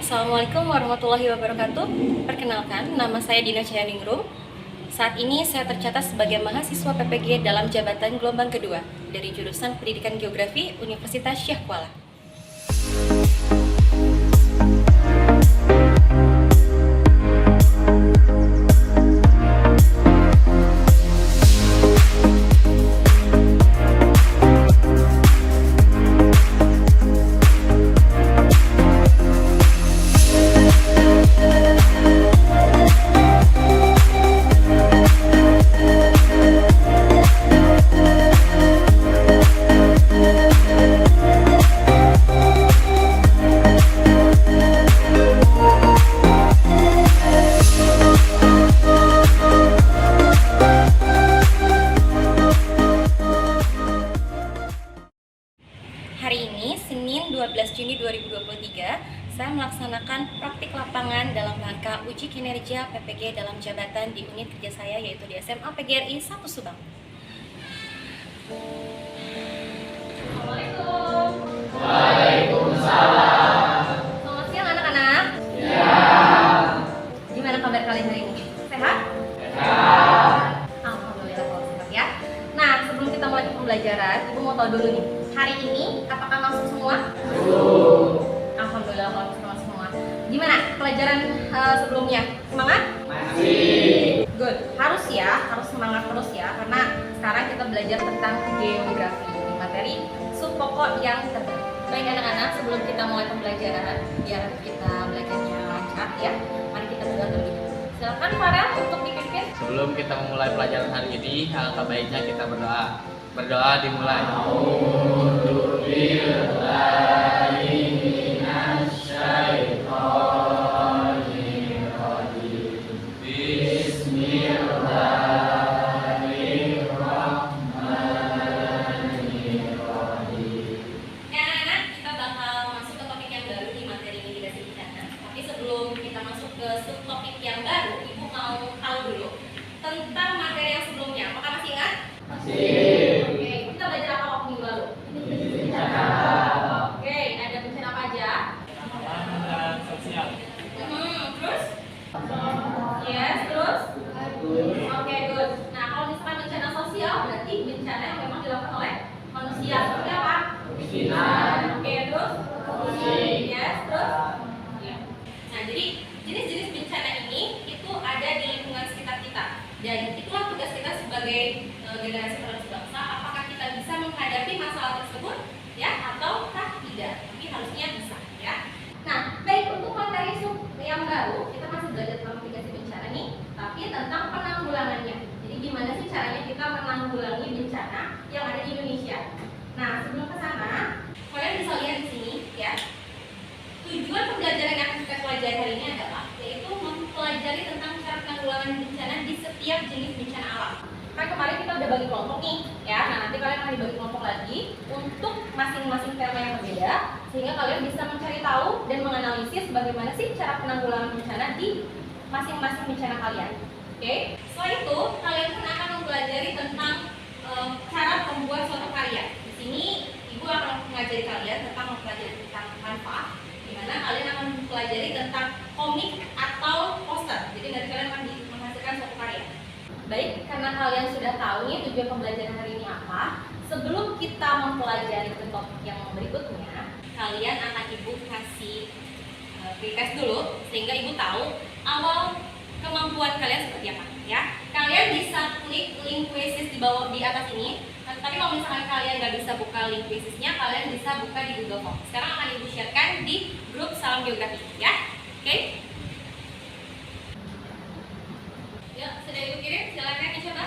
Assalamualaikum warahmatullahi wabarakatuh. Perkenalkan, nama saya Dina Cayaningrum. Saat ini saya tercatat sebagai mahasiswa PPG dalam jabatan gelombang kedua dari jurusan Pendidikan Geografi Universitas Syekh Kuala. Hari ini, Senin 12 Juni 2023, saya melaksanakan praktik lapangan dalam rangka uji kinerja PPG dalam jabatan di unit kerja saya, yaitu di SMA PGRI 1 Subang. Assalamualaikum. Waalaikumsalam. Selamat siang anak-anak. Ya. Gimana kabar kalian hari ini? Sehat? Sehat. Alhamdulillah kalau sehat ya. Nah, sebelum kita mulai pembelajaran, Ibu mau tahu dulu nih, hari ini apakah masuk semua? Alhamdulillah kalau masuk semua. Gimana pelajaran sebelumnya? Semangat? Masih. Good. Harus ya, harus semangat terus ya, karena sekarang kita belajar tentang geografi di materi sub pokok yang terbaru. Baik anak-anak, sebelum kita mulai pembelajaran, biar kita belajarnya lancar ya, mari kita berdoa terlebih dahulu. Silakan Farel untuk dipimpin. Sebelum kita memulai pelajaran hari ini, alangkah baiknya kita berdoa. Berdoa dimulai. Ya anak-anak, kita bakal masuk ke topik yang baru di materi mitigasi bencana. Tapi sebelum kita masuk ke subtopik yang baru, Ibu mau tahu dulu tentang materi yang sebelumnya. Apakah masih ingat? Masih. Oke, kita belajar apa waktu minggu lalu? Oke, ada bencana apa aja? Sosial. Terus? Yes, terus? Oke, good. Nah, kalau misalkan bencana sosial, berarti bencana yang memang dilakukan oleh manusia. Seperti apa? Kemiskinan. Oke, terus? Korupsi. Yes, terus? Ya. Nah, jadi jenis-jenis bencana ini itu ada di lingkungan sekitar kita. Dan itulah tugas kita sebagai generasi penerus bangsa. Apakah kita bisa menghadapi masalah tersebut, ya, ataukah tidak? Tapi harusnya bisa, ya. Nah, baik, untuk materi sub yang baru, kita masih belajar tentang mitigasi bencana nih, tapi tentang penanggulangannya. Jadi gimana sih caranya kita menanggulangi bencana yang ada di Indonesia? Nah, sebelum ke sana, kalian bisa lihat di sini, ya. Tujuan pembelajaran yang akan kita pelajari hari ini adalah yaitu mempelajari tentang cara penanggulangan bencana di setiap jenis bencana alam. Kan kemarin kita udah bagi kelompok nih, ya. Nah, nanti kalian akan dibagi kelompok lagi untuk masing-masing tema yang berbeda, sehingga kalian bisa mencari tahu dan menganalisis bagaimana sih cara penanggulangan bencana di masing-masing bencana kalian. Oke? Setelah itu, kalian pun akan mempelajari tentang cara membuat suatu karya. Di sini, Ibu akan mengajari kalian tentang mempelajari tentang Canva, di mana kalian akan mempelajari tentang komik atau poster. Jadi dari kalian akan menghasilkan suatu karya. Baik, karena kalian sudah tahu nih tujuan pembelajaran hari ini apa, sebelum kita mempelajari ke topik yang berikutnya, kalian akan Ibu kasih pretest dulu, sehingga Ibu tahu awal kemampuan kalian seperti apa, ya. Kalian bisa klik link quizzes di bawah di atas ini. Tapi kalau misalkan kalian nggak bisa buka link quizzesnya, kalian bisa buka di Google Form. Sekarang akan Ibu sharekan di grup Salam Geografi, ya. Oke? Yuk, sudah Ibu kirim, silakan dicoba.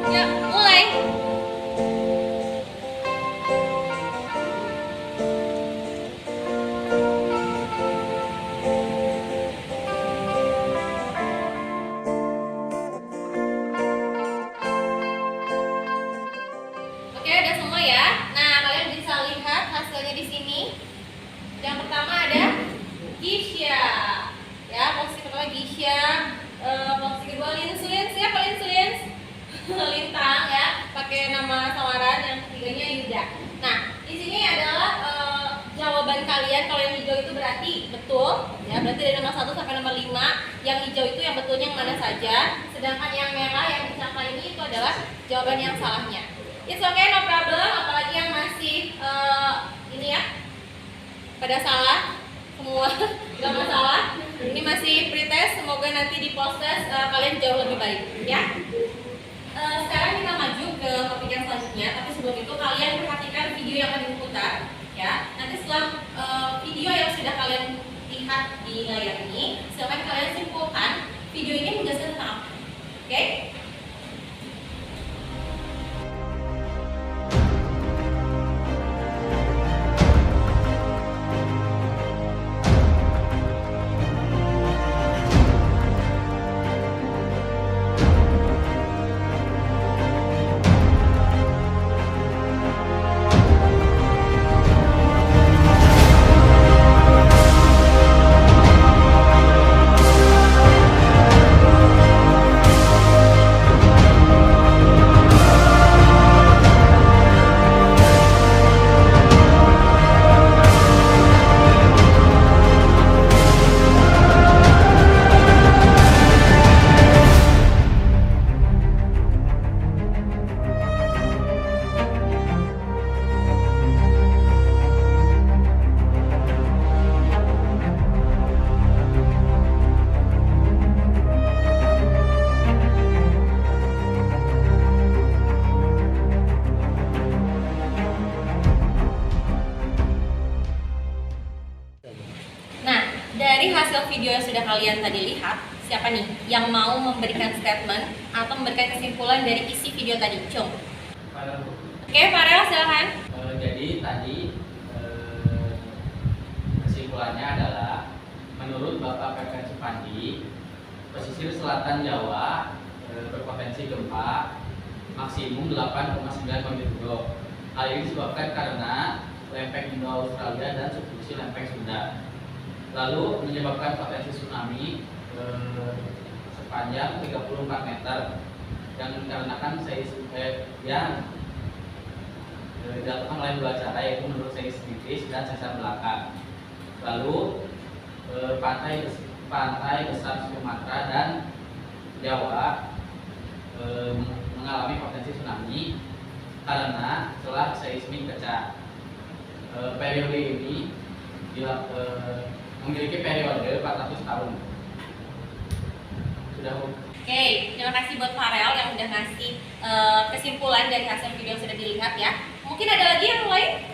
Ya, mulai. semua ya. Nah, kalian bisa lihat hasilnya di sini. Yang pertama ada Gisya. Ya, posisi pertama Gisya. Posisi kedua Linsulins. Siapa Linsulins? Lintang ya, pakai nama samaran. Yang ketiganya Yuda. Nah, di sini adalah jawaban kalian. Kalau yang hijau itu berarti betul. Ya, berarti dari nomor 1 sampai nomor 5. Yang hijau itu yang betulnya yang mana saja. Sedangkan yang merah yang dicapai ini itu adalah jawaban yang salahnya. It's okay, no problem. Apalagi yang masih ini ya, pada salah semua, nggak masalah. Ini masih pretest. Semoga nanti di post test kalian jauh lebih baik ya. Sekarang kita maju ke topik yang selanjutnya. Tapi sebelum itu kalian perhatikan video yang akan diputar ya. Nanti setelah video yang sudah kalian lihat di layar ini, silakan kalian simpulkan video ini menjelaskan tentang apa. Oke? Dari hasil video yang sudah kalian tadi lihat, siapa nih yang mau memberikan statement atau memberikan kesimpulan dari isi video tadi? Cung. Oke, Farel silahkan. Jadi tadi kesimpulannya adalah menurut Bapak PPN Supandi, pesisir selatan Jawa berpotensi gempa maksimum 8,9 magnitudo. Hal ini disebabkan karena lempeng Indo-Australia dan subduksi lempeng Sunda. Lalu menyebabkan potensi tsunami sepanjang 34 meter yang dikarenakan yang dilakukan oleh dua cara, yaitu menurut seismikris dan sesar belakang. Lalu pantai besar Sumatera dan Jawa mengalami potensi tsunami karena celah seismik pecah. Periode ini memiliki periode 400 tahun. Sudah. Oke, terima kasih buat Farel yang udah ngasih kesimpulan dari hasil video yang sudah dilihat ya. Mungkin ada lagi yang lain?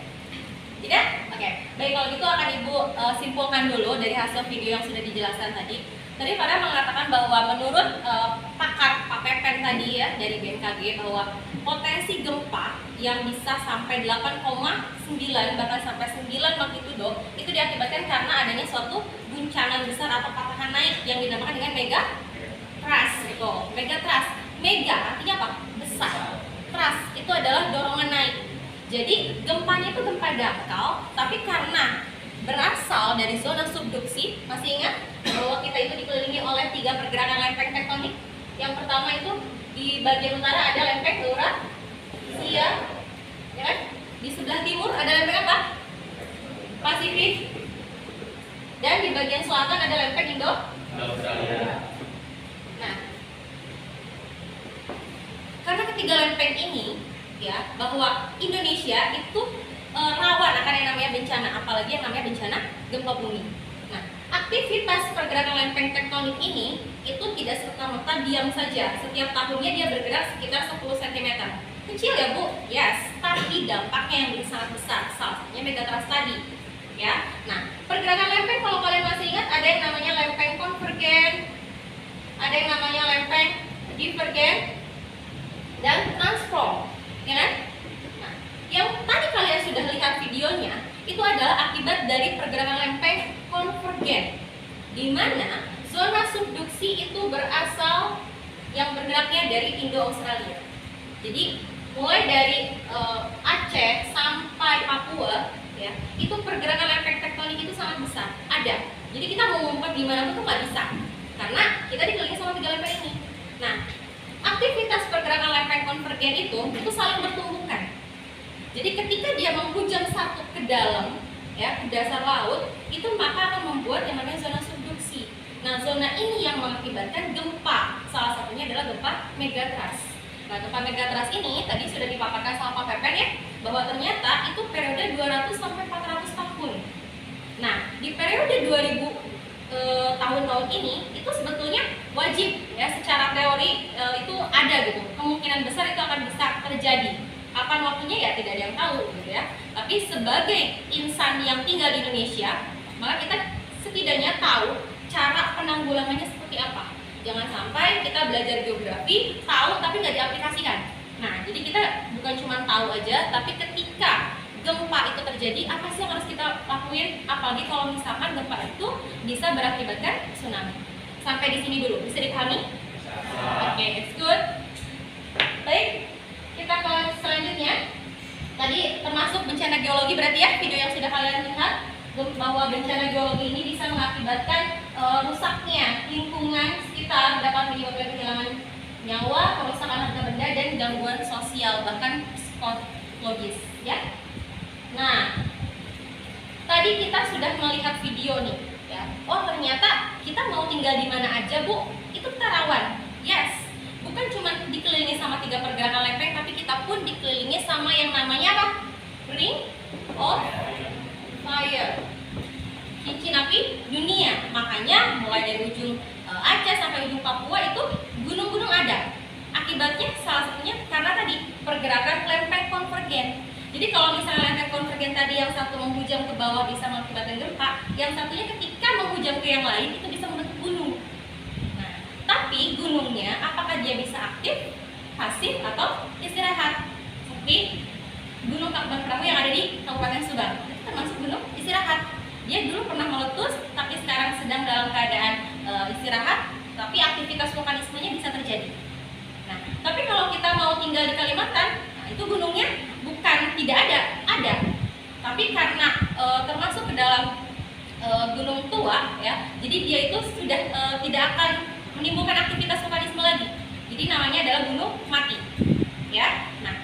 Tidak? Oke, baik, kalau gitu akan Ibu simpulkan dulu dari hasil video yang sudah dijelaskan tadi. Tadi Farel mengatakan bahwa menurut pakar Pak Pepen tadi ya dari BMKG bahwa potensi gempa yang bisa sampai 8,9 bahkan sampai 9 magnitudo itu diakibatkan karena adanya suatu guncangan besar atau patahan naik yang dinamakan dengan mega trust gitu. Mega trust. Mega artinya apa? Besar. Trust itu adalah dorongan naik. Jadi gempanya itu gempa dangkal, tapi karena berasal dari zona subduksi, masih ingat bahwa kita itu dikelilingi oleh 3 pergerakan lempeng tektonik. Yang pertama itu di bagian utara ada lempeng Eurasia, ya kan? Di sebelah timur ada lempeng apa? Pasifik. Dan di bagian selatan ada lempeng Indo-Australia. Nah, karena ketiga lempeng ini ya, bahwa Indonesia itu rawan akan yang namanya bencana, apalagi yang namanya bencana gempa bumi. Nah, aktivitas pergerakan lempeng tektonik ini itu tidak serta-merta diam saja. Setiap tahunnya dia bergerak sekitar 10 cm. Kecil ya Bu? Yes, tapi dampaknya yang sangat besar. Salah satunya megatrust tadi. Ya. Nah, pergerakan lempeng kalau kalian masih ingat ada yang namanya lempeng konvergen, ada yang namanya lempeng divergen dan transform, ya kan? Nah, yang tadi kalian sudah lihat videonya itu adalah akibat dari pergerakan lempeng konvergen, di mana zona subduksi itu berasal yang bergeraknya dari Indo-Australia. Jadi mulai dari Aceh Jadi kita mau ngumpet di mana pun tuh nggak bisa, karena kita dikelilingi sama 3 lempeng ini. Nah, aktivitas pergerakan lempeng konvergen itu saling bertumbukan. Jadi ketika dia menghujam satu ke dalam, ya, ke dasar laut, itu maka akan membuat yang namanya zona subduksi. Nah, zona ini yang mengakibatkan gempa. Salah satunya adalah gempa megatrust. Nah, gempa megatrust ini tadi sudah dipaparkan sama Pak Pepen ya, bahwa ternyata itu periode 200 sampai 400 tahun. Nah, di periode 2000 tahun-tahun ini itu sebetulnya wajib ya, secara teori itu ada gitu, kemungkinan besar itu akan bisa terjadi. Kapan waktunya ya tidak ada yang tahu gitu ya. Tapi sebagai insan yang tinggal di Indonesia, maka kita setidaknya tahu cara penanggulangannya seperti apa. Jangan sampai kita belajar geografi, tahu tapi nggak diaplikasikan. Nah, jadi kita bukan cuma tahu aja, tapi ketika gempa itu terjadi, apa sih yang harus kita lakuin? Apalagi kalau misalkan gempa itu bisa berakibatkan tsunami. Sampai di sini dulu, bisa dipahami? Oke, it's good. Baik, kita ke selanjutnya. Tadi termasuk bencana geologi berarti ya, video yang sudah kalian lihat, bahwa bencana geologi ini bisa mengakibatkan rusaknya lingkungan sekitar, dapat menyebabkan kehilangan nyawa, kerusakan harta benda, dan gangguan sosial, bahkan psikologis ya. Nah, tadi kita sudah melihat video nih ya. Oh, ternyata kita mau tinggal di mana aja, Bu, itu kita rawan. Yes, bukan cuma dikelilingi sama 3 pergerakan lempeng, tapi kita pun dikelilingi sama yang namanya apa? Ring of Fire, cincin api dunia. Makanya mulai dari ujung Aceh sampai ujung Papua itu gunung-gunung ada. Akibatnya salah satunya karena tadi pergerakan lempeng konvergen. Jadi kalau misalnya lempeng konvergen tadi yang satu menghujam ke bawah bisa mengakibatkan gempa, yang satunya ketika menghujam ke yang lain itu bisa membentuk gunung. Nah, tapi gunungnya apakah dia bisa aktif, pasif, atau istirahat? Seperti Gunung Tangkuban Perahu yang ada di Kabupaten Subang, itu termasuk gunung istirahat. Dia dulu pernah meletus, tapi sekarang sedang dalam keadaan istirahat, tapi aktivitas vulkanismenya bisa terjadi. Nah, tapi kalau kita mau tinggal di Kalimantan, nah itu gunungnya bukan tidak ada, tapi karena termasuk ke dalam gunung tua ya, jadi dia itu sudah tidak akan menimbulkan aktivitas vulkanisme lagi. Jadi namanya adalah gunung mati ya. Nah,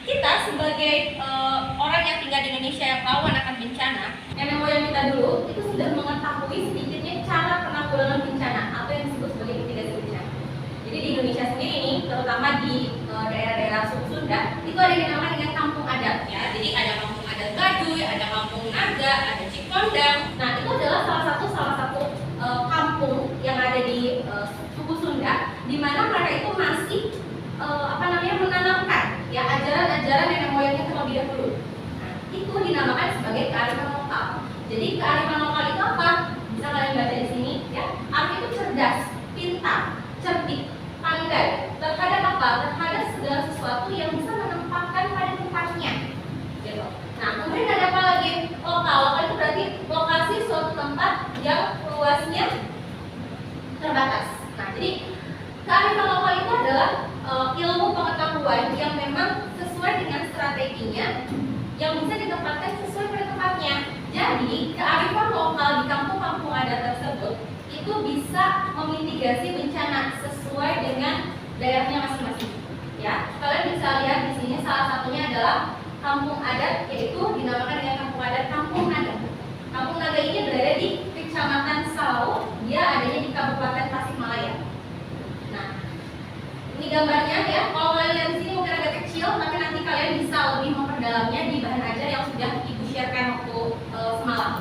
kita sebagai orang yang tinggal di Indonesia yang rawan akan bencana, nenek moyang kita dulu itu sudah mengetahui sedikitnya cara penanggulangan bencana atau yang disebut sebagai mitigasi bencana. Jadi di Indonesia sendiri ini, terutama di daerah-daerah suku Sunda, itu ada yang dinamakan dengan kampung adat ya. Jadi ada kampung adat Baduy, ada kampung Naga, ada Cikondang. Nah, itu adalah salah satu kampung yang ada di suku Sunda, di mana mereka itu masih menanamkan ya ajaran-ajaran nenek moyangnya terlebih dahulu. Nah, itu dinamakan sebagai kearifan lokal. Jadi kearifan lokal itu apa? Bisa kalian baca di sini ya. Arti itu cerdas, pintar, cerdik, pandai terhadap apa? Terhadap segala sesuatu yang bisa menempatkan pada tempatnya. Gitu. Nah, kemudian ada apa lagi? Lokal. Lokal itu berarti lokasi suatu tempat yang luasnya terbatas. Nah, jadi kearifan lokal itu adalah ilmu pengetahuan yang memang sesuai dengan strateginya, yang bisa ditempatkan sesuai pada tempatnya. Jadi kearifan lokal di kampung-kampung adat tersebut itu bisa memitigasi bencana sesuai dengan daerahnya masing-masing. Ya, kalian bisa lihat di sini salah satunya adalah kampung adat, yaitu dinamakan dengan kampung adat Kampung Naga. Kampung Naga ini berada di Kecamatan Salau, dia adanya di Kabupaten Tasikmalaya. Nah, ini gambarnya ya. Kalau kalian lihat di sini mungkin agak kecil, tapi nanti kalian bisa lebih memperdalamnya di bahan ajar yang sudah ibu sharekan waktu semalam.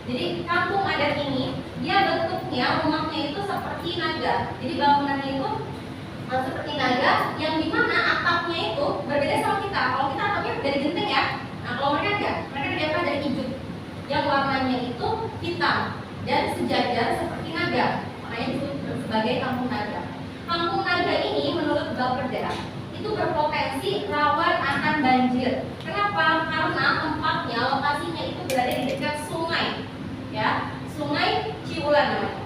Jadi kampung adat ini dia bentuknya rumahnya itu seperti naga. Jadi bangunannya itu seperti naga, yang dimana atapnya itu berbeda sama kita. Kalau kita atapnya dari genteng ya. Nah, kalau mereka enggak, mereka didapat dari ijuk yang warnanya itu hitam dan sejajar seperti naga. Makanya disebut sebagai kampung naga. Kampung Naga ini menurut Bapeda itu berpotensi rawan akan banjir. Kenapa? Karena tempatnya, lokasinya itu berada di dekat sungai, ya, Sungai Ciulan namanya.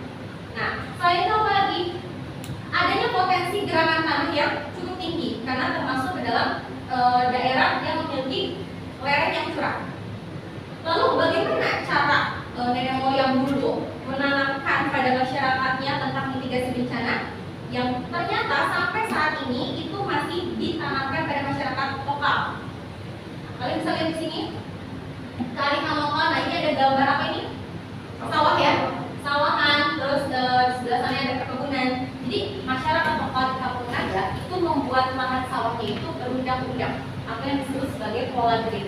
Nah, selain itu apa lagi? Adanya potensi gerakan tanah yang cukup tinggi karena termasuk ke dalam daerah yang memiliki lereng yang curam. Lalu bagaimana cara nenek moyang dulu menanamkan pada masyarakatnya tentang mitigasi bencana yang ternyata sampai saat ini itu masih ditanamkan pada masyarakat lokal. Kalian bisa lihat di sini kearifan lokal. Nah, ini ada gambar apa ini? Sawah ya, sawahan. Terus di sebelah sana ada perkebunan. Jadi masyarakat lokal di Kampung Naga itu membuat lahan sawahnya itu berundang-undang, apa yang disebut sebagai pola grid.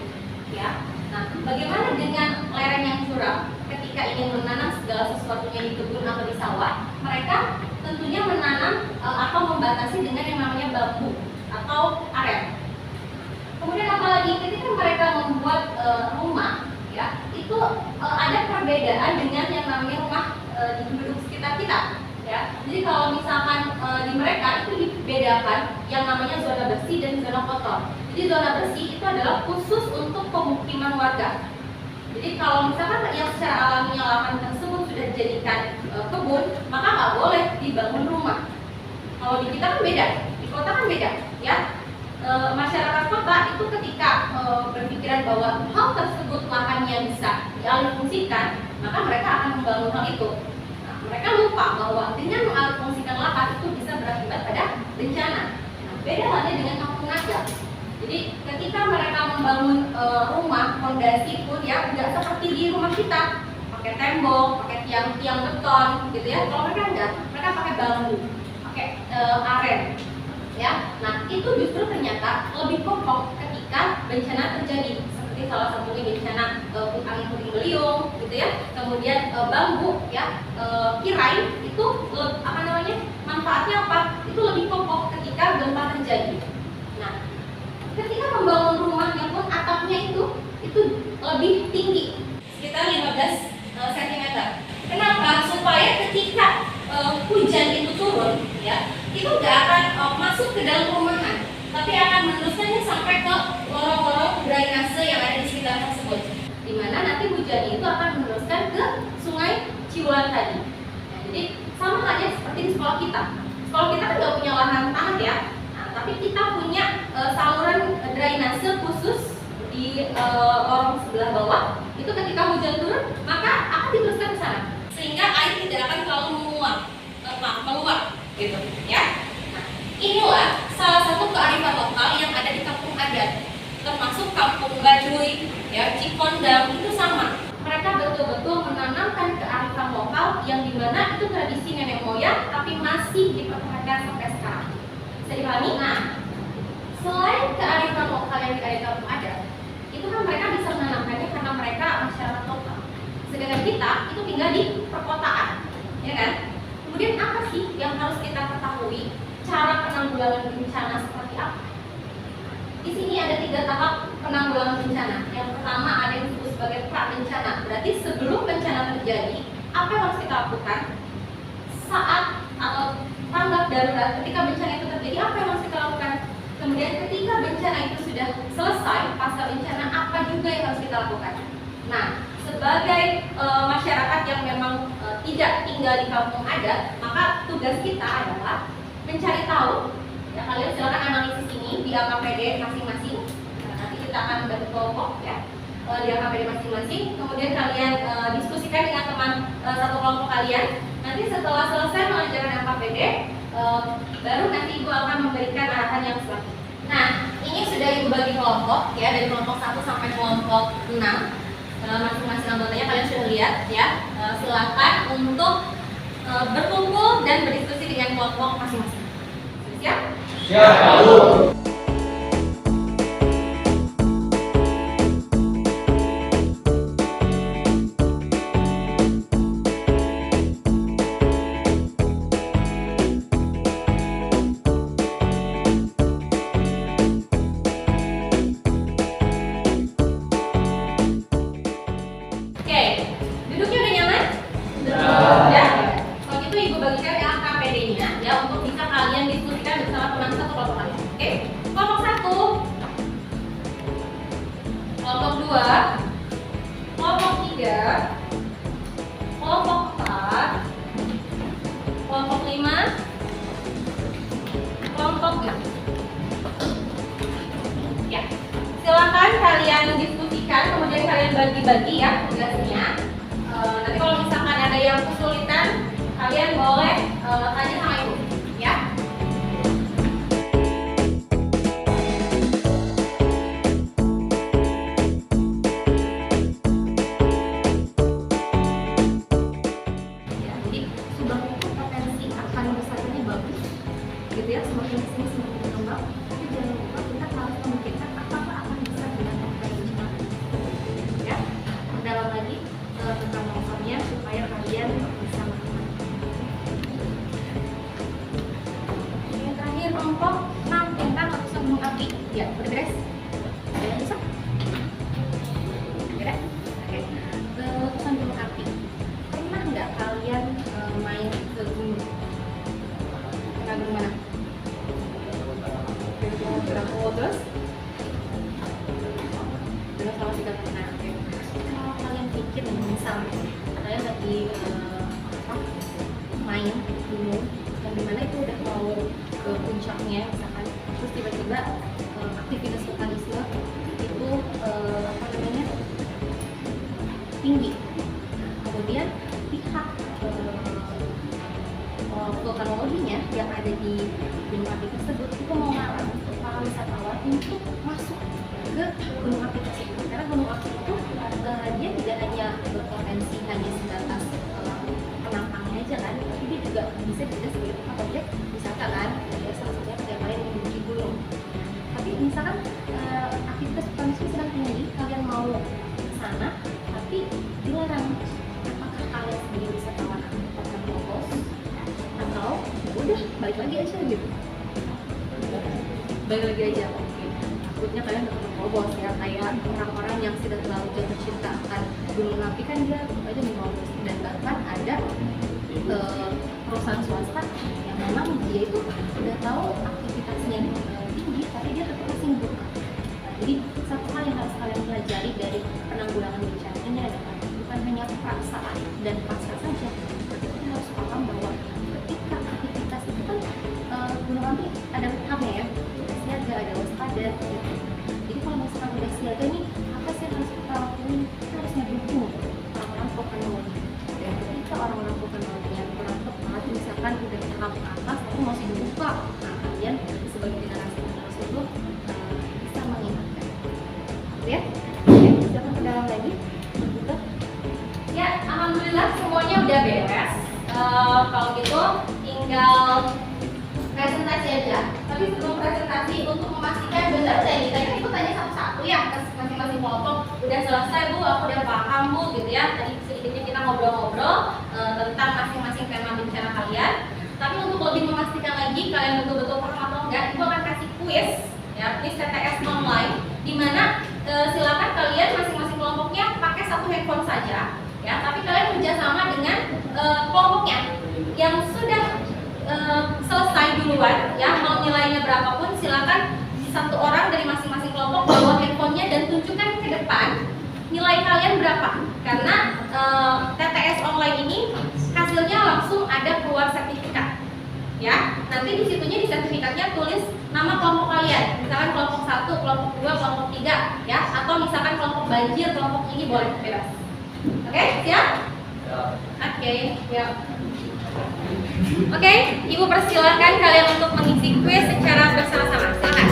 Ya. Nah, bagaimana dengan lereng yang curam? Ketika ingin menanam segala sesuatunya di kebun atau di sawah, mereka tentunya menanam atau membatasi dengan yang namanya bambu atau aren. Kemudian apalagi ketika mereka membuat rumah, ya, itu ada perbedaan dengan yang namanya rumah di penduduk sekitar kita. Ya, jadi kalau misalkan di mereka itu dibedakan yang namanya zona bersih dan zona kotor. Jadi zona bersih itu adalah khusus untuk pemukiman warga. Jadi kalau misalkan yang secara alaminya lahan tersebut sudah dijadikan kebun, maka nggak boleh dibangun rumah. Kalau di kita kan beda, di kota kan beda, ya. Masyarakat kota itu ketika berpikiran bahwa hal tersebut lahannya bisa dialihfungsikan, maka mereka akan membangun hal itu. Nah, mereka lupa bahwa dengan mengalihfungsikan lahan itu bisa berakibat pada bencana. Nah, beda halnya dengan Kampung Naga. Jadi ketika mereka membangun rumah, fondasi pun ya nggak seperti di rumah kita, pakai tembok, pakai tiang-tiang beton, gitu ya. Kalau mereka enggak, mereka pakai bambu, pakai aren. Ya, nah itu justru ternyata lebih kokoh ketika bencana terjadi, seperti salah satunya bencana angin puting beliung, gitu ya. Kemudian bambu, ya, kirai itu apa namanya, manfaatnya apa? Itu lebih kokoh ketika gempa terjadi. Nah, ketika membangun rumahnya pun atapnya itu lebih tinggi, sekitar 15 cm. Kenapa? Supaya ketika hujan itu turun, ya, itu nggak akan masuk ke dalam rumahan, tapi akan meneruskannya sampai ke lorong-lorong drainase yang ada di sekitar tersebut, di mana nanti hujan itu akan meneruskan ke sungai Ciulan tadi. Nah, jadi sama aja seperti di sekolah kita. Sekolah kita kan nggak punya lahan tanah ya, nah, tapi kita punya saluran drainase khusus di lorong sebelah bawah. Itu ketika hujan turun, maka akan diteruskan ke sana, sehingga air tidak akan terlalu meluap, gitu ya. Nah, inilah salah satu kearifan lokal yang ada di kampung adat, termasuk kampung Baduy, ya, Cikondang itu sama. Mereka betul-betul menanamkan kearifan lokal yang dimana itu tradisi nenek moyang, tapi masih dipertahankan sampai sekarang. Bisa dipahami? Nah, selain kearifan lokal yang ada di kampung adat, itu kan mereka bisa menanamkannya karena mereka masyarakat lokal. Sedangkan kita itu tinggal di perkotaan, ya kan? Kemudian apa sih yang harus kita ketahui? Cara penanggulangan bencana seperti apa? Di sini ada 3 tahap penanggulangan bencana. Yang pertama ada yang disebut sebagai pra-bencana. Berarti sebelum bencana terjadi, apa yang harus kita lakukan? Saat atau tanggap darurat ketika bencana itu terjadi, apa yang harus kita lakukan? Kemudian ketika bencana itu sudah selesai, pasca bencana, apa juga yang harus kita lakukan? Nah, sebagai masyarakat yang memang tidak tinggal di kampung adat, maka tugas kita adalah mencari tahu. Ya, kalian silakan analisis ini di AKPD masing-masing. Nah, nanti kita akan bentuk kelompok, ya, di AKPD masing-masing. Kemudian kalian diskusikan dengan teman satu kelompok kalian. Nanti setelah selesai mengajarkan AKPD, baru nanti Ibu akan memberikan arahan yang selanjutnya. Nah, ini sudah Ibu bagi kelompok, ya, dari kelompok 1 sampai kelompok 6. Masing-masing anggotanya kalian sudah lihat, ya. Silakan untuk berkumpul dan berdiskusi dengan kelompok masing-masing. Siap? Siap, Bu. Oke, duduknya udah nyaman? Ya. Kalau gitu Ibu bagikan AKPD-nya, ya, untuk bisa kalian diskusikan bersama teman satu kelompok kalian. Oke, kelompok 1, kelompok 2, kelompok 3, kelompok 4, kelompok 5, kelompok 6. Ya, silakan kalian diskusikan, kemudian kalian bagi-bagi ya tugasnya. kalian boleh tanya sama ibu, ya. Jadi sudah potensi akan besarnya bagus, gitu ya. Semakin kesini semakin berkembang. Tapi jangan lupa kita harus memikirkan apakah akan bisa dengan potensi ya. Dalam lagi tentang nomornya supaya kalian bisa mengenal. Yang terakhir kelompok 6 tentang letusan gunung api. Ya, udah beres? Ada yang bisa? Beres? Oke. Letusan gunung api. Pernah nggak kalian main ke gunung? Pernah gunung mana? Gunung Brahmo terus? Gunung Salak juga pernah. Oke. Kalau kalian pikir misal kalian lagi main gunung dan dimana itu udah mau ke puncaknya misalkan, terus tiba-tiba aktivitas vulkanisme itu tinggi. Kemudian pihak vulkanologinya yang ada di gunung api tersebut itu mau melarang para wisatawan untuk masuk ke gunung api tersebut, karena gunung api itu dia tidak hanya berpotensi hanya sebatas penampangnya aja kan, tapi dia juga bisa sebagai tempat objek wisata kan, ya salah satunya yang lain menuju gunung. Tapi misalkan aktivitas vulkanisme sedang tinggi, kalian mau ke sana tapi dilarang, apakah kalian sebagai wisatawan akan lolos atau udah balik lagi aja gitu? Balik lagi aja, oke. Takutnya kalian udah terobos ya, kayak orang-orang yang sudah terlalu jatuh cinta akan gunung api kan dia aja menerobos. Dan bahkan ada perusahaan swasta yang memang dia itu udah tahu aktivitasnya tinggi tapi dia tetap masih buka. Jadi satu hal yang harus kalian pelajari dari penanggulangan bencana ini adalah bukan hanya perasaan dan pasca saja, tapi kita harus paham bahwa ketika aktivitas itu kan gunung api ada tahapnya ya, siaga, ada waspada gitu. Jadi kalau misalkan udah siaga nih, apa sih yang harus kita lakuin? Kita harus ngedukung orang-orang vulkanologi. Dan ketika orang-orang vulkanologi yang kurang tepat, misalkan udah tahap ke atas tapi masih dibuka, nah kalian sebagai generasi penerus itu bisa mengingatkan, ya. Oke, silakan ke dalam lagi. Gitu. Ya, alhamdulillah semuanya udah beres. Kalau gitu tinggal presentasi aja. Tapi sebelum presentasi, untuk memastikan benar tadi aku tanya satu-satu ya ke masing-masing kelompok. Udah selesai Bu, aku udah paham Bu gitu ya. Tadi sedikitnya kita ngobrol-ngobrol tentang masing-masing tema bicara kalian. Tapi untuk lebih memastikan lagi kalian betul-betul paham atau enggak, Ibu akan kasih kuis ya, kuis TTS online, di mana silakan kalian masing-masing kelompoknya pakai satu handphone saja ya. Tapi kalian kerjasama dengan kelompoknya yang sudah selesai duluan ya, mau nilainya berapapun silakan satu orang dari masing-masing kelompok bawa handphonenya dan tunjukkan ke depan nilai kalian berapa, karena TTS online ini hasilnya langsung ada keluar sertifikat ya. Nanti di situnya di sertifikatnya tulis nama kelompok kalian, misalkan kelompok 1, kelompok 2, kelompok 3 ya, atau misalkan kelompok banjir, kelompok ini boleh bebas. Oke, siap? Oke, siap. Oke, Ibu persilakan kalian untuk mengisi kuis secara bersama-sama. Silakan.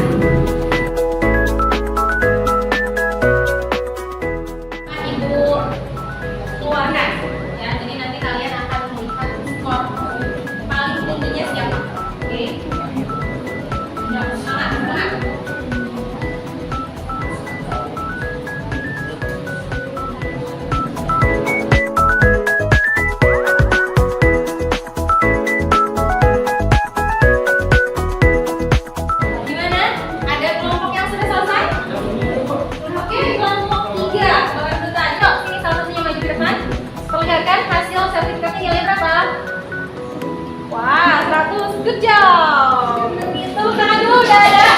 Ibu keluarkan ya. Jadi nanti kalian akan melihat skor paling tingginya siapa. Oke. Ya, semangat, semangat. Good job. Itu karena dulu udah ada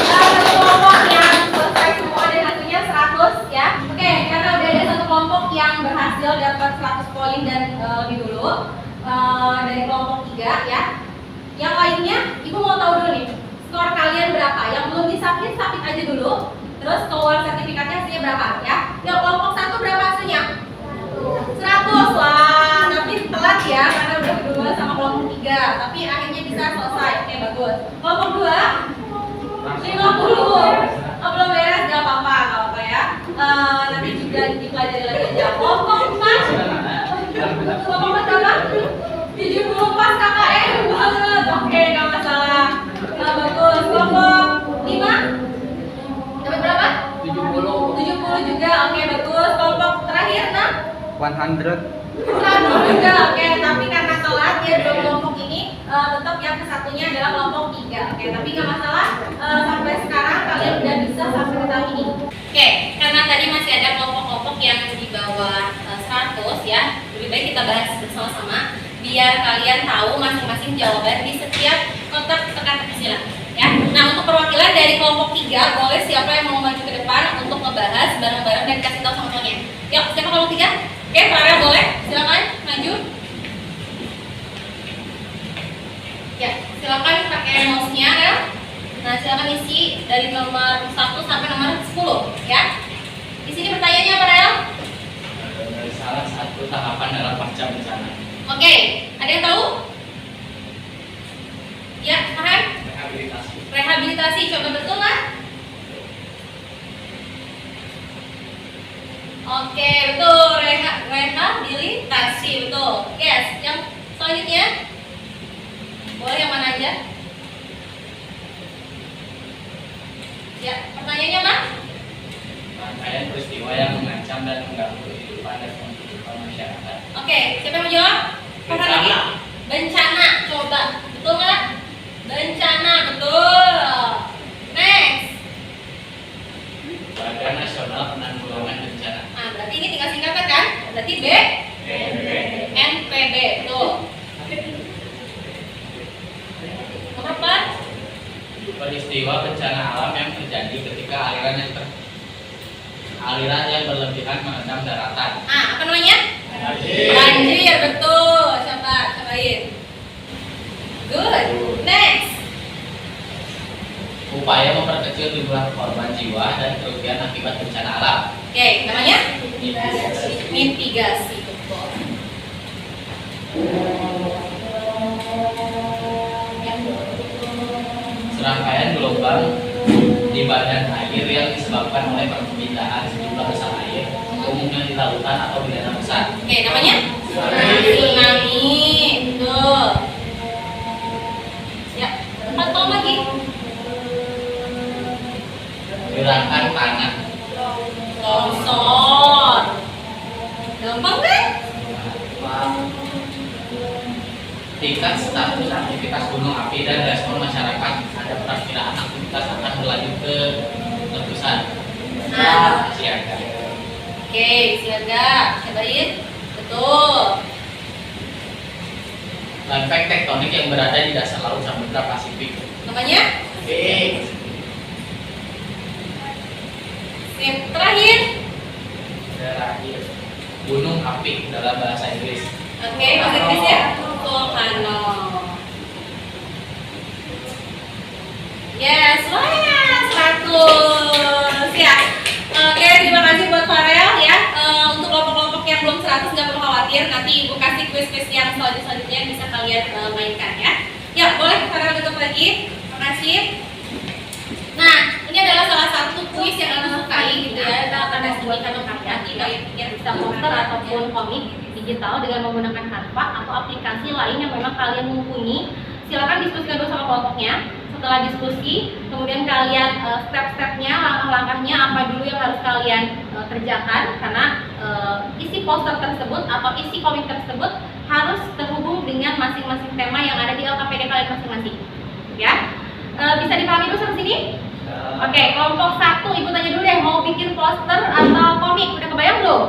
satu kelompok yang selesai semua dan hasilnya 100 ya. Oke, karena udah ada satu kelompok yang berhasil dapat 100 poin dan lebih dulu dari kelompok 3 ya. Yang lainnya, Ibu mau tahu dulu nih skor kalian berapa. Yang belum disubmit aja dulu. Terus keluar sertifikatnya hasilnya berapa ya. Yang kelompok 1 berapa hasilnya? 100. Wah, tapi telat ya karena udah kedua tapi akhirnya bisa selesai. Oke, bagus. Kelompok 2 50. Oh, belum beres, gak apa-apa ya. Nanti juga dipelajari lagi aja. Kelompok 4 berapa? 70 pas KKN banget. Oke, gak masalah. Bagus. Kelompok 5 dapat berapa? 70 juga. Oke, bagus. Kelompok terakhir 6 100 juga. Oke, tapi karena telat ya dua kelompok ini tetap yang kesatunya adalah kelompok 3. Oke, tapi nggak masalah, sampai sekarang kalian udah bisa sampai ke tahap ini. Oke, karena tadi masih ada kelompok-kelompok yang di bawah 100 ya, lebih baik kita bahas bersama-sama biar kalian tahu masing-masing jawaban di setiap kotak teka-teki silang ya. Nah, untuk perwakilan dari kelompok 3 boleh siapa yang mau maju ke depan untuk ngebahas bareng-bareng dan kasih tahu sama temannya. Yuk, siapa kelompok 3? Oke, Farel boleh, silakan maju. Ya, silakan pakai mouse-nya ya. Nah, silakan isi dari nomor 1 sampai nomor 10 ya. Di sini pertanyaannya apa, Farel? Salah satu tahapan dalam pasca bencana. Oke, ada yang tahu? Ya, Farel? Rehabilitasi, coba betul nggak? Oke, betul. Rehabilitasi, betul. Yes, yang selanjutnya boleh yang mana aja? Ya, pertanyaannya apa? Rangkaian peristiwa yang mengancam dan mengganggu kehidupan dan kehidupan masyarakat. Oke, siapa yang mau jawab? Bencana. Bencana, coba. Betul nggak? Bencana, betul. Next. Badan Nasional Penanggulangan Bencana. Nah, berarti ini tinggal singkatan kan? Berarti NPB, betul. Nomor 4. Peristiwa bencana alam yang terjadi ketika aliran yang berlebihan merendam daratan. Ah, apa namanya? Banjir, betul. Cobain. Good. Next. Upaya memperkecil jumlah korban jiwa dan kerugian akibat bencana alam. Oke, namanya? Mitigasi. Mitigasi, betul. Ya. Serangkaian gelombang di badan air yang disebabkan oleh perpindahan sejumlah besar air, umumnya di lautan atau di danau besar. Oke, namanya? Tsunami, betul. Ya, 4 tahun lagi. Gerakan tanah. Longsor. Gampang kan? Tingkat status aktivitas gunung api dan respon masyarakat ada perakiraan aktivitas akan berlanjut ke letusan. Siaga. Oke, siaga. Cobain. Betul. Lempeng tektonik yang berada di dasar laut Samudra Pasifik. Namanya? Oke. Sip. Terakhir. Gunung api dalam bahasa Inggris. Oke, bahasa Inggrisnya? Volcano. Yes, wah, 100 ya. Oke, terima kasih buat Farel ya. Untuk kelompok-kelompok yang belum 100 nggak perlu khawatir. Nanti ibu kasih quiz-quiz yang selanjutnya yang bisa kalian mainkan ya. Ya, boleh Farel tutup lagi. Terima kasih. Nah, ini adalah salah satu kuis yang aku sukai gitu ya. Karena sebuah kalian kalian bisa poster ataupun komik digital dengan menggunakan Canva atau aplikasi lain yang memang kalian mumpuni. Silakan diskusikan dulu sama kelompoknya. Setelah diskusi, kemudian kalian step-stepnya, langkah-langkahnya apa dulu yang harus kalian kerjakan, karena isi poster tersebut atau isi komik tersebut harus terhubung dengan masing-masing tema yang ada di LKPD kalian masing-masing. Ya, bisa dipahami dulu sampai sini? Oke, kelompok 1 ibu tanya dulu deh, mau bikin poster atau komik? Udah kebayang belum?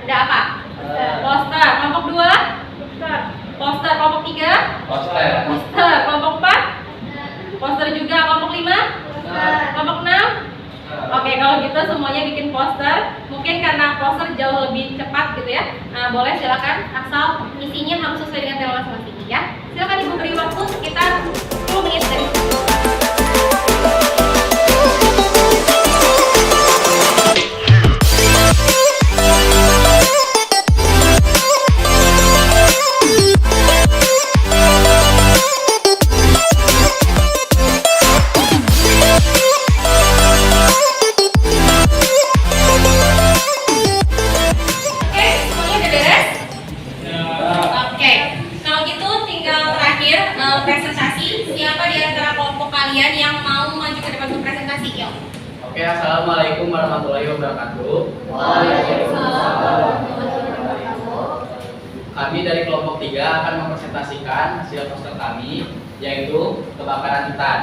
Udah apa? Poster. Kelompok 2? Poster. Kelompok 3? Poster. Kelompok 4? Poster juga. Kelompok 5? Kelompok 6? Oke, kalau gitu semuanya bikin poster. Mungkin karena poster jauh lebih cepat gitu ya. Nah, boleh silakan, asal isinya harus sesuai dengan tema masing-masing ya. Silakan ibu beri waktu sekitar 10 menit dari Assalamualaikum warahmatullahi wabarakatuh. Waalaikumsalam warahmatullahi wabarakatuh. Kami dari kelompok 3 akan mempresentasikan hasil poster kami, yaitu kebakaran hutan.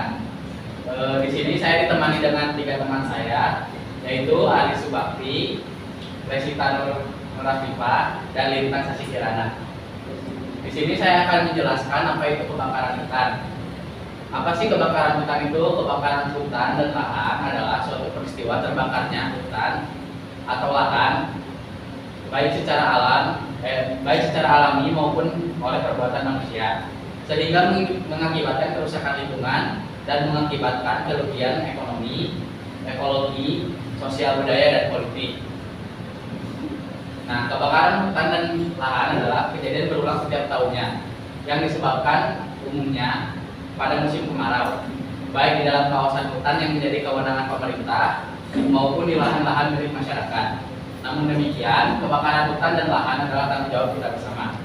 Di sini saya ditemani dengan 3 teman saya, yaitu Ali Subakti, Resita Nur Rafifa, dan Lintan Sasi Kirana. Di sini saya akan menjelaskan apa itu kebakaran hutan. Apa sih kebakaran hutan itu? Kebakaran hutan dan lahan adalah suatu peristiwa terbakarnya hutan atau lahan baik secara alami maupun oleh perbuatan manusia, sehingga mengakibatkan kerusakan lingkungan dan mengakibatkan kerugian ekonomi, ekologi, sosial budaya dan politik. Nah, kebakaran hutan dan lahan adalah kejadian berulang setiap tahunnya yang disebabkan umumnya pada musim kemarau, baik di dalam kawasan hutan yang menjadi kewenangan pemerintah maupun di lahan-lahan milik masyarakat. Namun demikian, kebakaran hutan dan lahan adalah tanggung jawab kita bersama.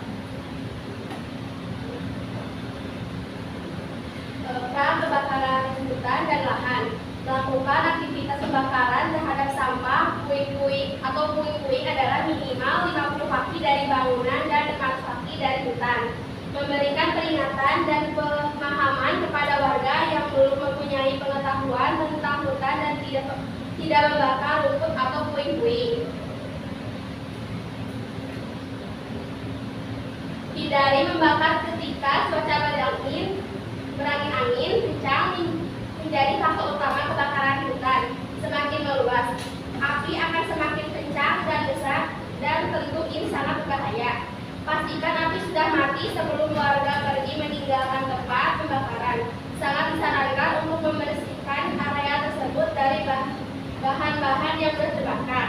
Program kebakaran hutan dan lahan melakukan aktivitas pembakaran terhadap sampah, puing-puing atau puing-puing adalah minimal 50 kaki dari bangunan dan 500 kaki dari hutan. Memberikan peringatan dan pemahaman kepada warga yang belum mempunyai pengetahuan tentang hutan dan tidak membakar rumput atau puing-puing. Hindari membakar ketika cuaca berangin angin kencang menjadi faktor utama kebakaran hutan. Semakin meluas, api akan semakin kencang dan besar, dan tentu ini sangat berbahaya. Pastikan api sudah mati sebelum warga pergi meninggalkan tempat pembakaran. Sangat disarankan untuk membersihkan area tersebut dari bahan-bahan yang terbakar.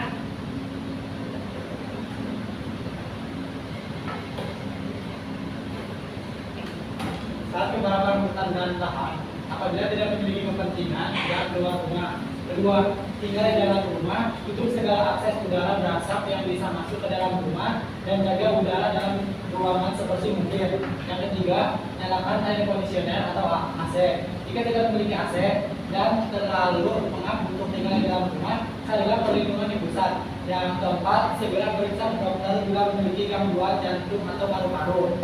Saat kebakaran hutan dan lahan, apabila tidak memiliki kepentingan dan keluar rumah. Kedua, tinggal di dalam rumah, tutup segala akses udara berasap yang bisa masuk ke dalam rumah dan jaga udara dalam ruangan sebersih mungkin. Yang ketiga, nyalakan air conditioner atau AC. Jika tidak memiliki AC dan terlalu pengap untuk tinggal di dalam rumah, carilah perlindungan di pusat. Yang keempat, segera periksa ke dokter bila memiliki gangguan jantung atau paru-paru.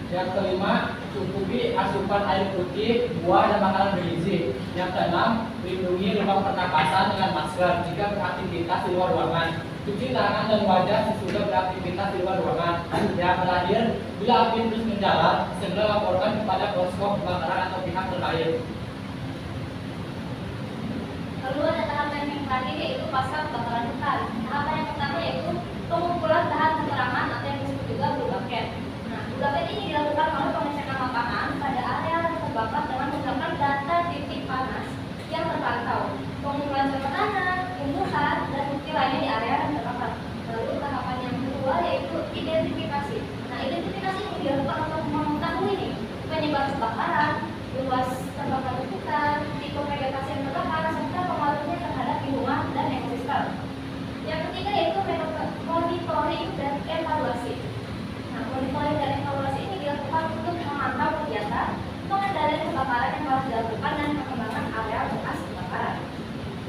Yang kelima, cukupi asupan air putih, buah, dan makanan bergizi. Yang keenam, lindungi lubang pernapasan dengan masker jika beraktivitas di luar ruangan. Cuci tangan dan wajah sesudah beraktivitas di luar ruangan. Yang terakhir, bila api terus menjalar, segera laporkan kepada posko kebakaran atau pihak terkait. Lalu ada tahapan yang terakhir, yaitu pasca kebakaran hutan. Tahapan yang pertama yaitu pengumpulan bahan keterangan atau yang disebut juga bucket. Bucket ini dilakukan oleh pengecekan lapangan pada area yang terbakar dengan menggunakan data titik panas yang terpantau, pengumpulan jumlah tanah, tumbuhan, dan bukti lainnya di area yang terbakar. Lalu tahapan yang kedua yaitu identifikasi. Nah, identifikasi ini dilakukan untuk mengetahui nih penyebab kebakaran, luas terbakar hutan, tipe vegetasi yang terbakar, serta pengaruhnya terhadap lingkungan dan ekosistem. Yang ketiga yaitu monitoring dan evaluasi. Nah, monitoring dan evaluasi ini dilakukan untuk memantau kegiatan pengendalian kebakaran yang telah dilakukan dan perkembangan area bekas kebakaran.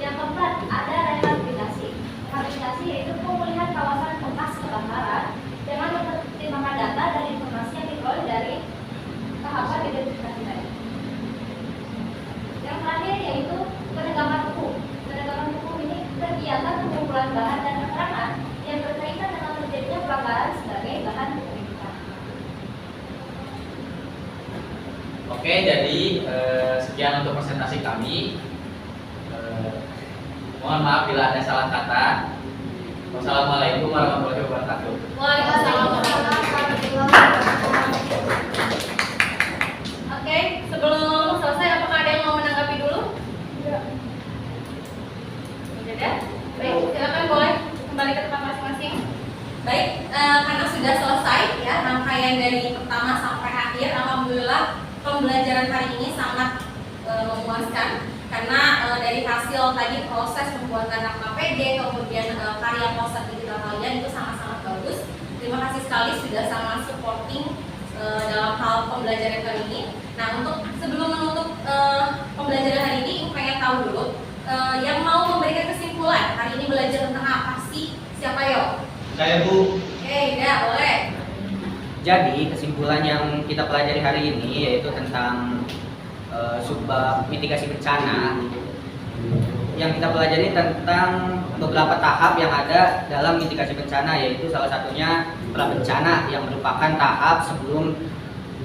Yang keempat, ada rehabilitasi. Rehabilitasi yaitu pemulihan kawasan bekas kebakaran dengan mempertimbangkan data dan informasi yang diperoleh dari tahapan identifikasi tadi. Yang terakhir yaitu penegakan hukum. Penegakan hukum ini kegiatan pengumpulan bahan dan keterangan yang berkaitan dengan terjadinya pelanggaran sebagai bahan hukum. Oke, jadi sekian untuk presentasi kami. Mohon maaf bila ada salah kata. Wassalamualaikum warahmatullahi wabarakatuh. Waalaikumsalam warahmatullahi wabarakatuh. Oke, sebelum selesai apakah ada yang mau menanggapi dulu? Tidak. Tidak. Baik, silakan boleh kembali ke tempat masing-masing. Baik, karena sudah selesai ya rangkaian dari pertama sampai akhir, alhamdulillah pembelajaran hari ini sangat memuaskan karena dari hasil tadi proses pembuatan KPD kemudian karya poster digital kalian itu sangat-sangat bagus. Terima kasih sekali sudah sangat supporting dalam hal pembelajaran kali ini. Nah, untuk sebelum menutup pembelajaran hari ini, pengen tahu dulu yang mau memberikan kesimpulan hari ini belajar tentang apa sih? Siapa yo? Saya Bu. Oke, ya boleh. Jadi kesimpulan yang kita pelajari hari ini yaitu tentang subbab mitigasi bencana. Yang kita pelajari tentang beberapa tahap yang ada dalam mitigasi bencana, yaitu salah satunya prabencana yang merupakan tahap sebelum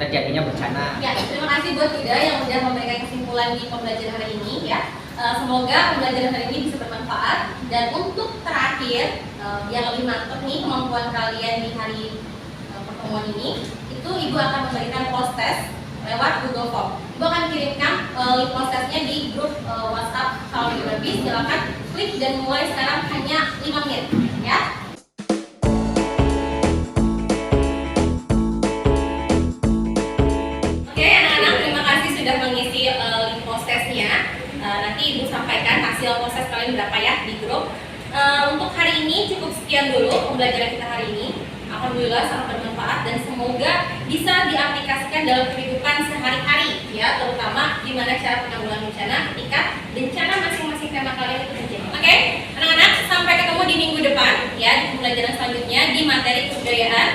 terjadinya bencana. Ya, terima kasih buat Ida yang sudah memberikan kesimpulan di pembelajaran hari ini ya. Semoga pembelajaran hari ini bisa bermanfaat, dan untuk terakhir yang lebih mantap nih kemampuan kalian di hari pertemuan ini, itu Ibu akan memberikan post test lewat Google Form. Ibu akan kirimkan link post testnya di grup WhatsApp Salam Geografis. Silakan klik dan mulai sekarang, hanya 5 menit ya. Oke anak-anak, terima kasih sudah mengisi link post testnya. Nanti Ibu sampaikan hasil post test kalian berapa ya di grup. Untuk hari ini cukup sekian dulu pembelajaran kita hari ini. Alhamdulillah sangat bermanfaat dan semoga bisa diaplikasikan dalam kehidupan sehari-hari ya, terutama gimana cara penanggulangan bencana ketika bencana masing-masing tema kalian itu terjadi. Oke, anak-anak, sampai ketemu di minggu depan ya di pembelajaran selanjutnya di materi kebudayaan.